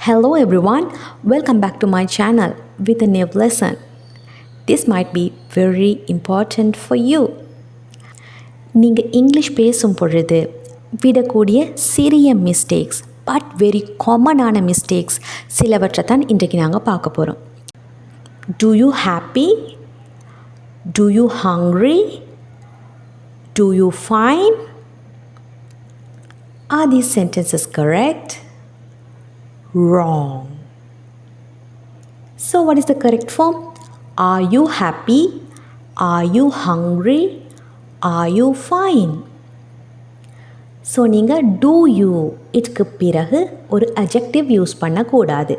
Hello everyone, welcome back to my channel with a new lesson. This might be very important for you. நீங்கள் English பேசும் பொழுது விடக்கூடிய சிறிய mistakes but very காமனான mistakes சிலவற்றை தான் இன்றைக்கு நாங்கள் பார்க்க போகிறோம். Do you happy? Do you hungry? Do you fine? Are these sentences correct? Wrong. So what is the correct form? Are you happy? Are you hungry? Are you fine? So நீங்கள் do you இதுக்கு பிறகு ஒரு adjective use பண்ணக்கூடாது.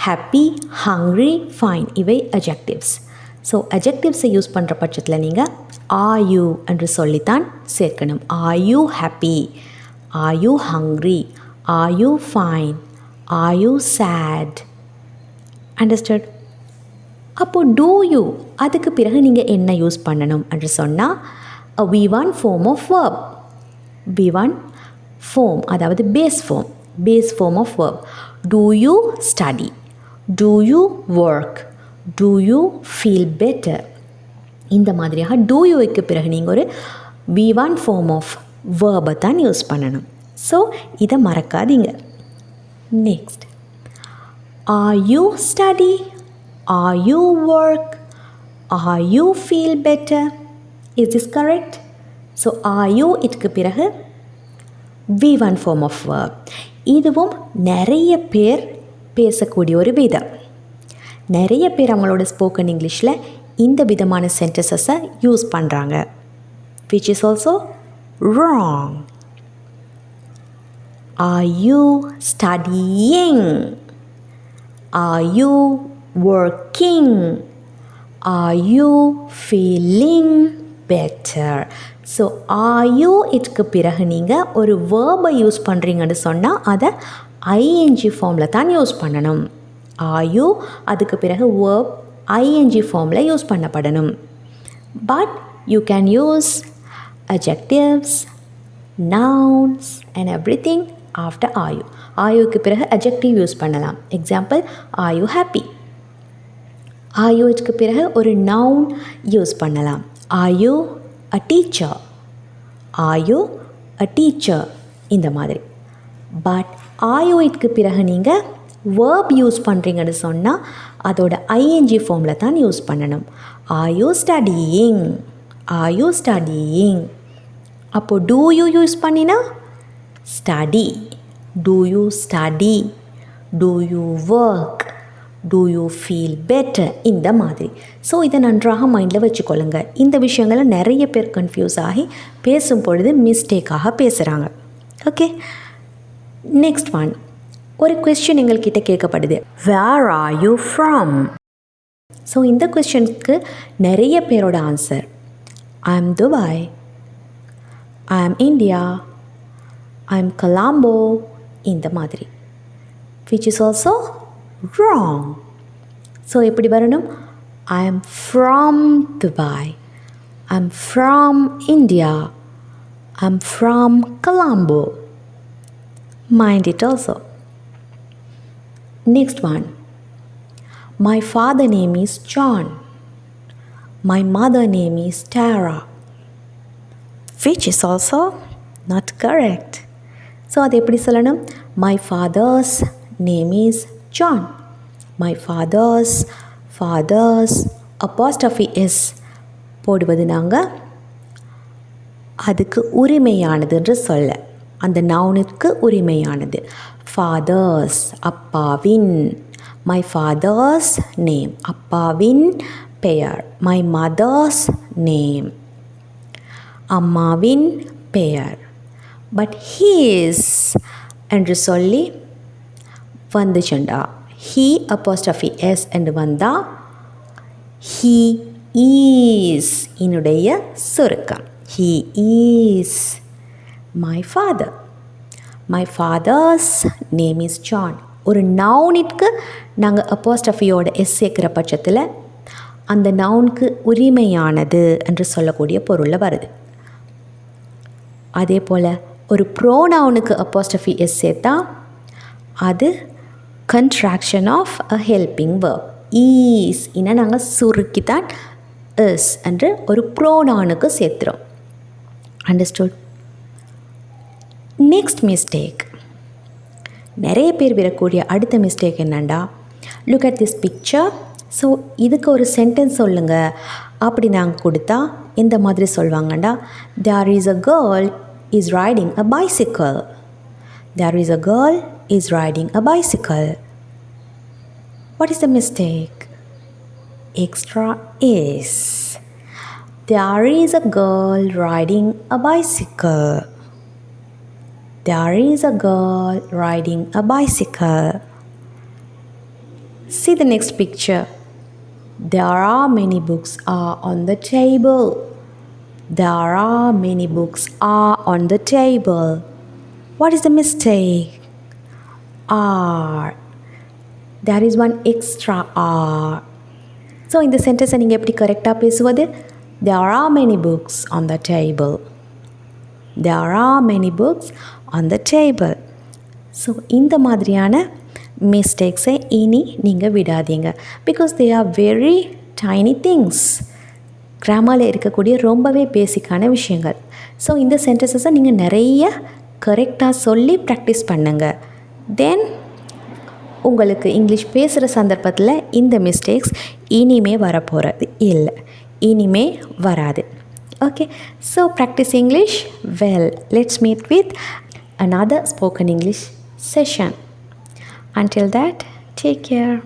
happy, hungry, fine இவை adjectives. So adjectives use பண்ணுற பட்சத்தில் நீங்கள் are you என்று சொல்லித்தான் சேர்க்கணும். Are you happy? Are you hungry? Are you fine? Are you sad? Understood? அப்போ do you அதுக்கு பிறகு நீங்கள் என்ன யூஸ் பண்ணணும் என்று சொன்னால் a V1 form of verb. V1 form அதாவது base form of verb. Do you study? Do you work? Do you feel better? இந்த மாதிரியாக do youக்கு பிறகு நீங்கள் ஒரு V1 form of verb தான் யூஸ் பண்ணணும். ஸோ இதை மறக்காதீங்க. Next, are you study? Are you work? Are you feel better? Is this correct? So are you இதுக்கு பிறகு V1 form of verb. இதுவும் நிறைய பேர் பேசக்கூடிய ஒரு விதம். நிறைய பேர் அவங்களோட ஸ்போக்கன் இங்கிலீஷில் இந்த விதமான சென்டென்சஸை யூஸ் பண்ணுறாங்க. which is also wrong. Are you studying? Are you working? Are you feeling better? So are you இதுக்கு பிறகு நீங்கள் ஒரு வேர்பை யூஸ் பண்ணுறீங்கன்னு சொன்னால் அதை ing ஃபார்மில் தான் யூஸ் பண்ணணும். are you அதுக்கு பிறகு வேர்ப் ing ஃபார்மில் யூஸ் பண்ணப்படணும். But you can use adjectives, nouns and everything after are you. are youக்கு பிறகு adjective யூஸ் பண்ணலாம். Example are you happy? are you இதுக்கு பிறகு ஒரு noun யூஸ் பண்ணலாம். are you a teacher? are you a teacher? இந்த மாதிரி. பட் are you இதுக்கு பிறகு நீங்கள் verb யூஸ் பண்ணுறீங்கன்னு சொன்னால் அதோட ing ஃபார்மில் தான் யூஸ் பண்ணணும். are you studying? are you studying? அப்போ do you யூஸ் பண்ணினா study. do you study? do you work? do you feel better? இந்த மாதிரி. ஸோ இதை நன்றாக மைண்டில் வச்சுக்கொள்ளுங்க. இந்த விஷயங்களை நிறைய பேர் கன்ஃபியூஸ் ஆகி பேசும் பொழுது மிஸ்டேக்காக பேசுகிறாங்க. Okay, next one. ஒரு கொஸ்டின் எங்கள்கிட்ட கேட்கப்படுது, where are you from? So இந்த கொஸ்டினுக்கு நிறைய பேரோட answer I am Dubai, I am India, I am Colombo, இந்த மாதிரி. which is also wrong. So எப்படி வரணும்? I am from Dubai, I am from India, I am from Colombo. Mind it also. Next one. My father name is John, my mother name is Tara, which is also not correct. So அது எப்படி சொல்லணும்? my father's name is John. my father's apostrophe s போடுவது நாங்கள் அதுக்கு உரிமையானது என்று சொல்ல, அந்த நவுனுக்கு உரிமையானது. Fathers அப்பாவின், my father's name அப்பாவின் பெயர், my mother's name அம்மாவின் பெயர். பட் ஹீஸ் என்று சொல்லி வந்துச்சுண்டா, ஹீ அப்போஸ்ட்ரஃபி எஸ் என்று வந்தால் ஹீ ஈஸ் என்னுடைய சுருக்கம். He is my father. My father's name is John. ஒரு நவுனிற்கு நாங்கள் அப்போஸ்ட்ரஃபியோட எஸ் சேர்க்கிற பட்சத்தில் அந்த நவுனுக்கு உரிமையானது என்று சொல்லக்கூடிய பொருளில் வருது. அதே போல் ஒரு ப்ரோனவுனுக்கு அப்போஸ்ட்ரஃபி எஸ் சேர்த்தா அது contraction of a helping verb. Is இன நாங்கள் சுருக்கித்தான் is என்று ஒரு ப்ரோனவுனுக்கு சேர்த்துறோம். Understood? நெக்ஸ்ட் மிஸ்டேக், நிறைய பேர் வரக்கூடிய அடுத்த மிஸ்டேக் என்னண்டா, look at this picture. So இதுக்கு ஒரு சென்டென்ஸ் சொல்லுங்கள் அப்படி நாங்கள் கொடுத்தா எந்த மாதிரி சொல்லுவாங்கண்டா, there is a girl is riding a bicycle. There is a girl is riding a bicycle. What is the mistake? Extra is. There is a girl riding a bicycle. There is a girl riding a bicycle. See the next picture. There are many books are on the table. There are many books are on the table. What is the mistake? Are. There is one extra are. So இந்த சென்டென்ஸை நீங்கள் எப்படி கரெக்டாக பேசுவது? There are many books on the table. There are many books on the table. So இந்த மாதிரியான மிஸ்டேக்ஸை இனி நீங்கள் விடாதீங்க. Because they are very tiny things. கிராமரில் இருக்கக்கூடிய ரொம்பவே பேசிக்கான விஷயங்கள். ஸோ இந்த சென்டென்சஸை நீங்கள் நிறைய கரெக்டாக சொல்லி ப்ராக்டிஸ் பண்ணுங்கள். தென் உங்களுக்கு இங்கிலீஷ் பேசுகிற சந்தர்ப்பத்தில் இந்த மிஸ்டேக்ஸ் இனிமே வரப்போகிறது இல்லை, இனிமே வராது. Okay, so practice English well. Let's meet with another spoken English session. Until that, take care.